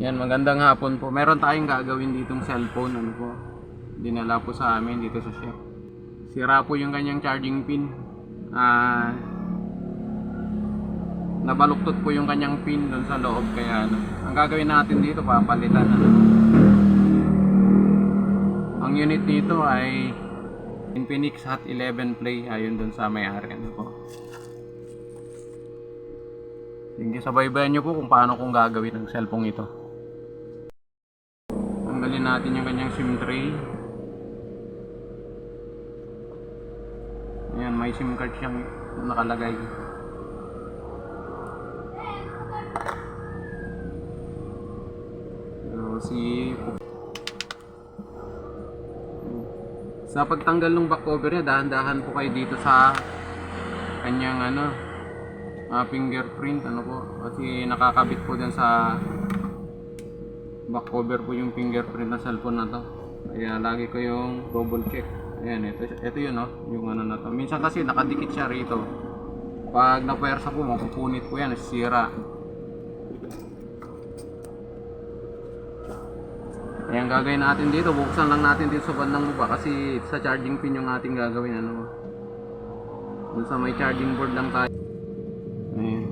Yan, magandang hapon po. Meron tayong gagawin ditong cellphone, ano po. Dinala po sa amin dito sa shop. Sira po yung kanyang charging pin. Nabaluktot po yung kanyang pin doon sa loob, kaya ano. Ang gagawin natin dito, papalitan ano. Ang unit nito ay Infinix Hot 11 Play, ayon doon sa may-ari, ano po. Sige, sabaybayan nyo po kung paano kong gagawin ang cellphone ito. Tanggalin natin yung kanyang SIM tray. Ayan, may SIM card siyang nakalagay. So, sa pagtanggal ng back cover niya, dahan-dahan po kayo dito sa kanyang fingerprint, ano po, kasi nakakabit po dyan sa back cover po yung fingerprint ng cellphone na to, kaya lagi ko yung double check. Ayan, ito yun, no, yung ano na to. Minsan kasi nakadikit siya rito, pag napuwersa po mapupunit po yan, sira. Ayan, gagawin natin dito, buksan lang natin dito sa bandang baba kasi sa charging pin yung ating gagawin, ano, dun sa may charging board lang tayo. Ayan,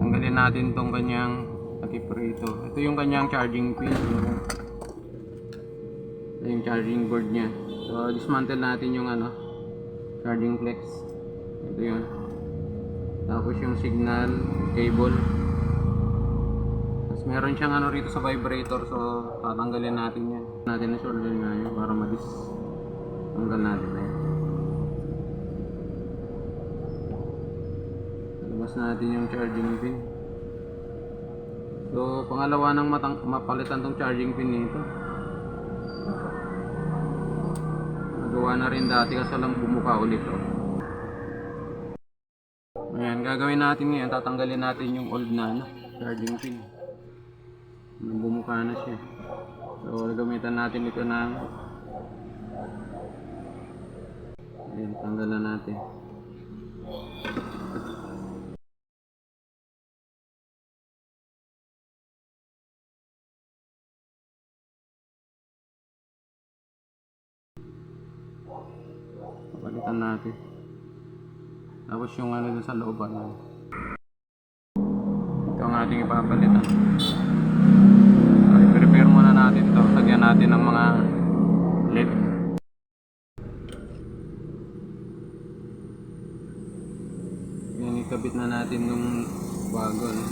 tanggalin natin tong kanyang takip rito. Ito yung kanyang charging pin, ano? Ito yung charging board nya. So dismantle natin yung charging flex. Ito yun. Tapos yung signal cable. Tapos meron siyang rito sa vibrator, so tatanggalin natin yan. Natin na solder nga yun para tanggal natin na yan. Labas natin yung charging pin. So pangalawa nang mapalitan tong charging pin nito. Nagawa na rin dati kasi lang bumuka ulit. Ayan, gagawin natin ngayon, tatanggalin natin yung old na charging pin. Bumuka na siya. So gagamitan natin ito ng ayan, tanggalan natin. Papalitan natin. Tapos yung dun sa loob, ito ang ating ipapalitan. So, i-prepare muna natin to. Lagyan natin ng mga LED. Yan, ikabit na natin nung bago, no?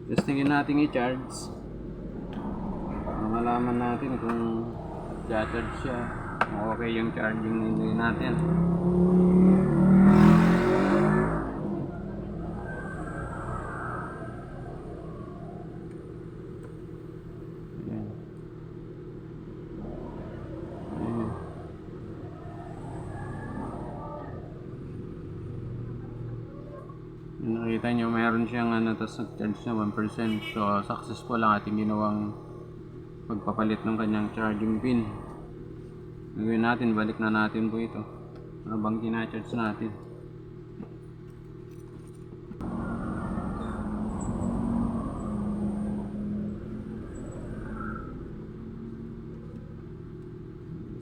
Testingin natin i-charge. Para malaman natin kung charge siya. Kung okay yung charging nilay natin. Ayan. Ayan. Nakita nyo, mayroon siyang tapos nag-charge na 1%. So, successful ang ating ginawang pagpapalit ng kanyang charging pin. Gagawin natin, balik na natin po ito. Habang tina-charge natin.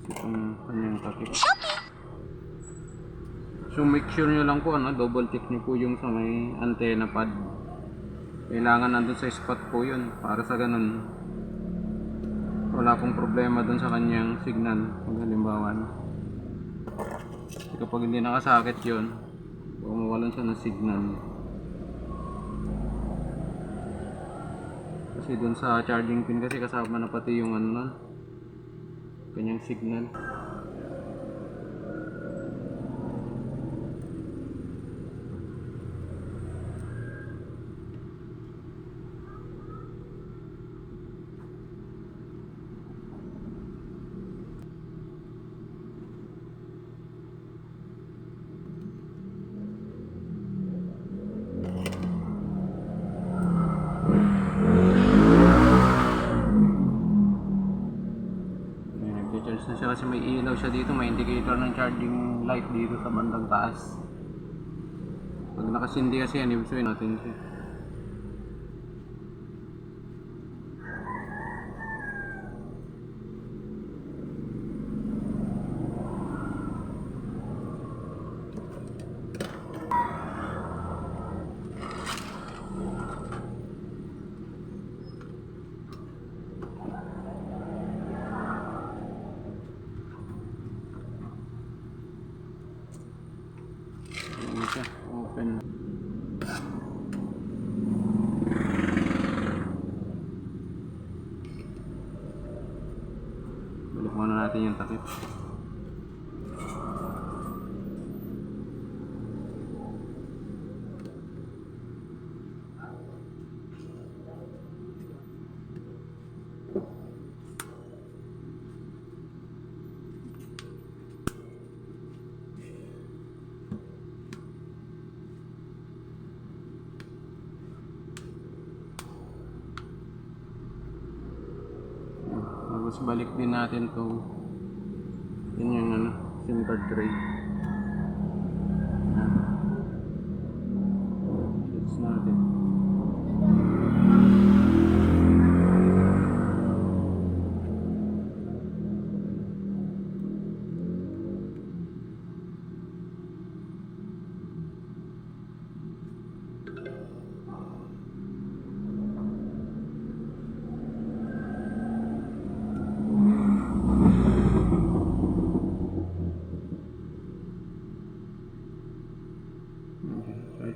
Itong kanyang takip. So make sure nyo lang po, double check nyo po yung sa may antenna pad. Kailangan nandun sa spot po yun, para sa ganun wala pong problema dun sa kanyang signal. Kung halimbawa kapag hindi nakasakit yun, mawalan siya ng signal. Kasi dun sa charging pin kasi kasama na pati yung kanyang signal. Nag-charge na siya kasi may ilaw siya dito, may indicator ng charging light dito sa bandang taas. Pag nakasindi kasi yan, ibig sabihin natin siya. Open. Balik muna natin yung takip. Tapos balik din natin to. Yun yung SIM card tray. Search natin.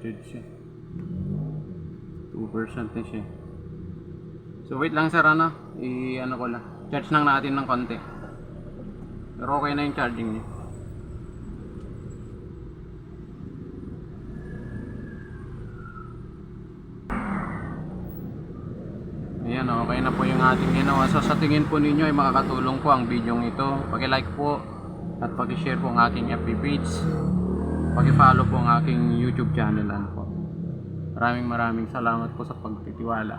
Charged siya. 2% na siya. So wait lang sir, ko lang. Charge lang natin ng konti. Pero okay na yung charging niya. Ayan, okay na po yung ating ginawa. So sa tingin po ninyo ay makakatulong po ang video ito. Paki-like po at paki-share po ang aking FB page. paki-follow po ang aking YouTube channel, ano po. Maraming salamat po sa pagtitiwala.